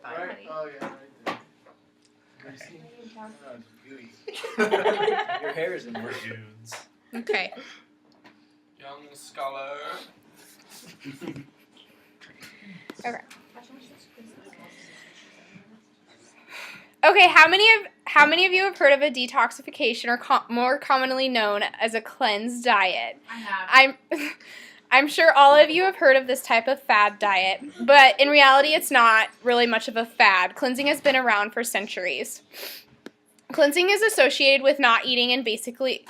Fine, Right? honey. Oh, yeah, right there. Oh, it's gooey. Your hair is in your dudes. Okay. Young scholar. Okay, how many of you have heard of a detoxification, or more commonly known as a cleanse diet? I have. I'm sure all of you have heard of this type of fad diet, but in reality it's not really much of a fad. Cleansing has been around for centuries. Cleansing is associated with not eating and basically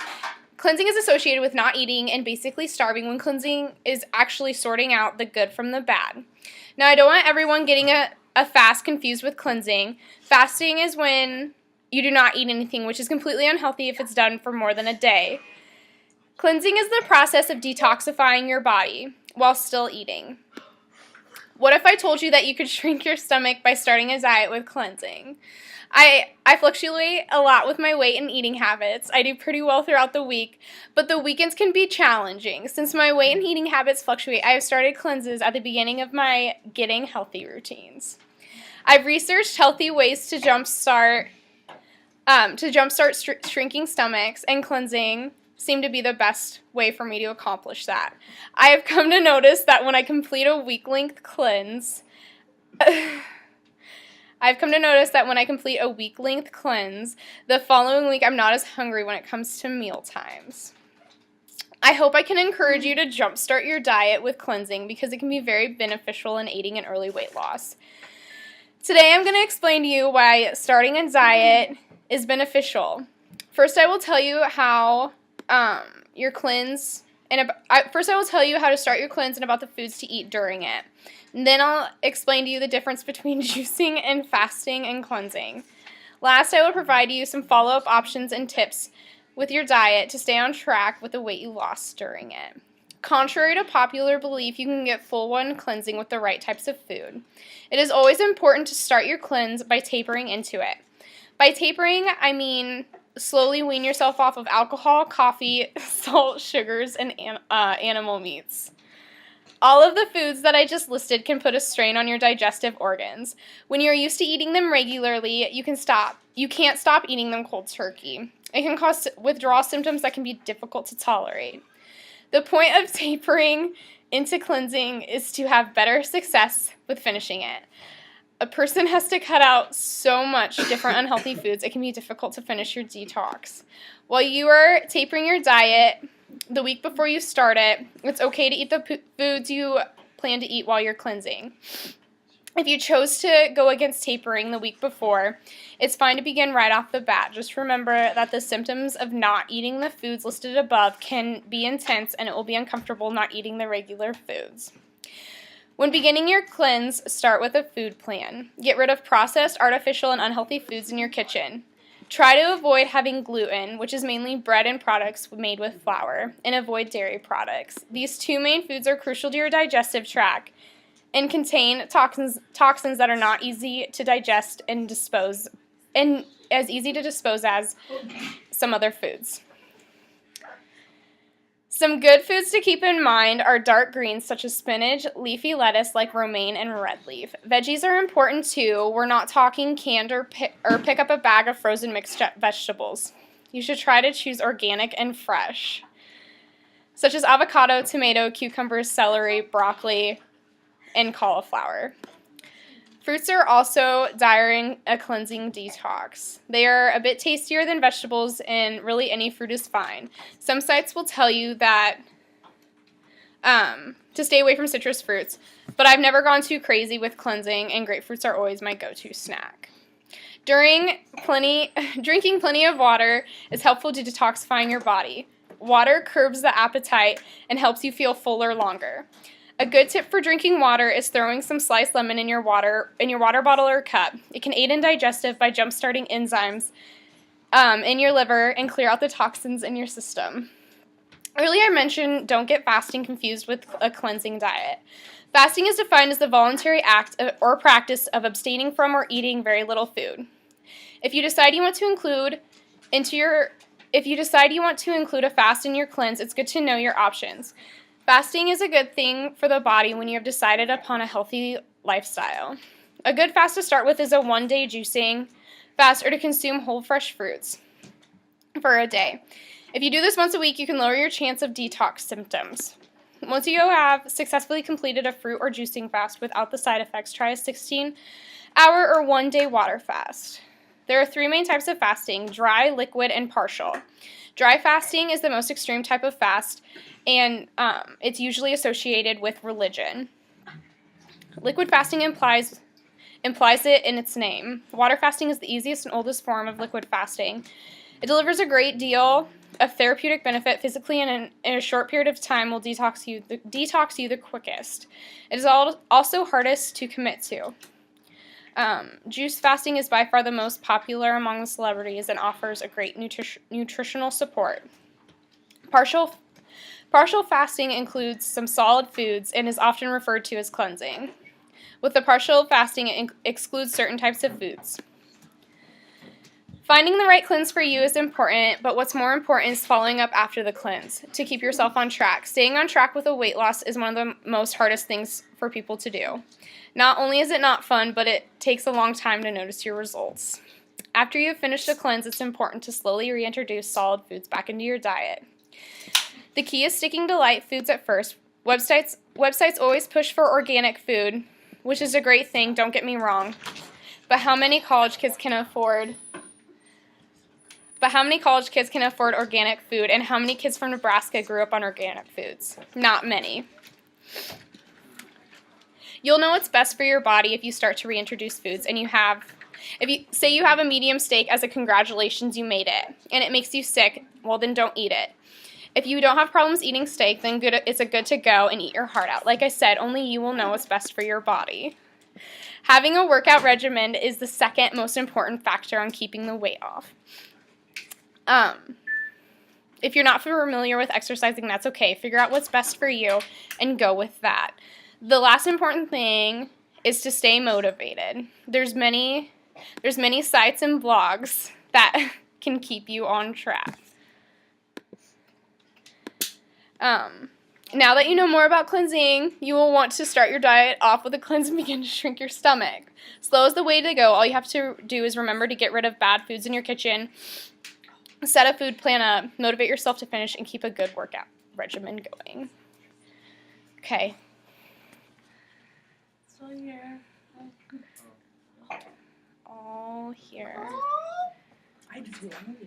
starving, when cleansing is actually sorting out the good from the bad. Now, I don't want everyone getting a fast confused with cleansing. Fasting is when you do not eat anything, which is completely unhealthy if it's done for more than a day. Cleansing is the process of detoxifying your body while still eating. What if I told you that you could shrink your stomach by starting a diet with cleansing? I fluctuate a lot with my weight and eating habits. I do pretty well throughout the week, but the weekends can be challenging. Since my weight and eating habits fluctuate, I have started cleanses at the beginning of my getting healthy routines. I've researched healthy ways to jumpstart shrinking stomachs, and cleansing seem to be the best way for me to accomplish that. I have come to notice that when I complete a week-length cleanse, the following week I'm not as hungry when it comes to meal times. I hope I can encourage you to jumpstart your diet with cleansing, because it can be very beneficial in aiding in early weight loss. Today I'm going to explain to you why starting a diet is beneficial. First, I will tell you how to start your cleanse and about the foods to eat during it. And then I'll explain to you the difference between juicing and fasting and cleansing. Last, I will provide you some follow-up options and tips with your diet to stay on track with the weight you lost during it. Contrary to popular belief, you can get full-on cleansing with the right types of food. It is always important to start your cleanse by tapering into it. By tapering, I mean slowly wean yourself off of alcohol, coffee, salt, sugars, and animal meats. All of the foods that I just listed can put a strain on your digestive organs. When you're used to eating them regularly, you can't stop eating them cold turkey. It can cause withdrawal symptoms that can be difficult to tolerate. The point of tapering into cleansing is to have better success with finishing it. A person has to cut out so much different unhealthy foods, it can be difficult to finish your detox. While you are tapering your diet the week before you start it, it's okay to eat the foods you plan to eat while you're cleansing. If you chose to go against tapering the week before, it's fine to begin right off the bat. Just remember that the symptoms of not eating the foods listed above can be intense, and it will be uncomfortable not eating the regular foods. When beginning your cleanse, start with a food plan. Get rid of processed, artificial, and unhealthy foods in your kitchen. Try to avoid having gluten, which is mainly bread and products made with flour, and avoid dairy products. These two main foods are crucial to your digestive tract and contain toxins that are not easy to digest and as easy to dispose as some other foods. Some good foods to keep in mind are dark greens such as spinach, leafy lettuce like romaine, and red leaf. Veggies are important too. We're not talking canned or pick up a bag of frozen mixed vegetables. You should try to choose organic and fresh, such as avocado, tomato, cucumbers, celery, broccoli, and cauliflower. Fruits are also during a cleansing detox. They are a bit tastier than vegetables, and really any fruit is fine. Some sites will tell you that to stay away from citrus fruits, but I've never gone too crazy with cleansing, and grapefruits are always my go-to snack. Drinking plenty of water is helpful to detoxifying your body. Water curbs the appetite and helps you feel fuller longer. A good tip for drinking water is throwing some sliced lemon in your water bottle or cup. It can aid in digestive by jump-starting enzymes in your liver and clear out the toxins in your system. Earlier I mentioned don't get fasting confused with a cleansing diet. Fasting is defined as the voluntary act or practice of abstaining from or eating very little food. If you decide you want to include a fast in your cleanse, it's good to know your options. Fasting is a good thing for the body when you have decided upon a healthy lifestyle. A good fast to start with is a 1-day juicing fast or to consume whole fresh fruits for a day. If you do this once a week, you can lower your chance of detox symptoms. Once you have successfully completed a fruit or juicing fast without the side effects, try a 16-hour or 1-day water fast. There are 3 main types of fasting: dry, liquid, and partial. Dry fasting is the most extreme type of fast, and it's usually associated with religion. Liquid fasting implies it in its name. Water fasting is the easiest and oldest form of liquid fasting. It delivers a great deal of therapeutic benefit physically, and in a short period of time will detox you the quickest. It is also hardest to commit to. Juice fasting is by far the most popular among the celebrities and offers a great nutritional support. Partial fasting includes some solid foods and is often referred to as cleansing. With the partial fasting, it excludes certain types of foods. Finding the right cleanse for you is important, but what's more important is following up after the cleanse to keep yourself on track. Staying on track with a weight loss is one of the most hardest things for people to do. Not only is it not fun, but it takes a long time to notice your results. After you have finished a cleanse, it's important to slowly reintroduce solid foods back into your diet. The key is sticking to light foods at first. Websites always push for organic food, which is a great thing, don't get me wrong. But how many college kids can afford organic food, and how many kids from Nebraska grew up on organic foods? Not many. You'll know what's best for your body if you start to reintroduce foods, and if you say you have a medium steak as a congratulations, you made it, and it makes you sick, well then don't eat it. If you don't have problems eating steak, then it's a good to go and eat your heart out. Like I said, only you will know what's best for your body. Having a workout regimen is the second most important factor on keeping the weight off. If you're not familiar with exercising, that's okay. Figure out what's best for you and go with that. The last important thing is to stay motivated. There's many sites and blogs that can keep you on track. Now that you know more about cleansing, you will want to start your diet off with a cleanse and begin to shrink your stomach. Slow is the way to go. All you have to do is remember to get rid of bad foods in your kitchen, set a food plan up, motivate yourself to finish, and keep a good workout regimen going. Okay. So here. All here. I just want to do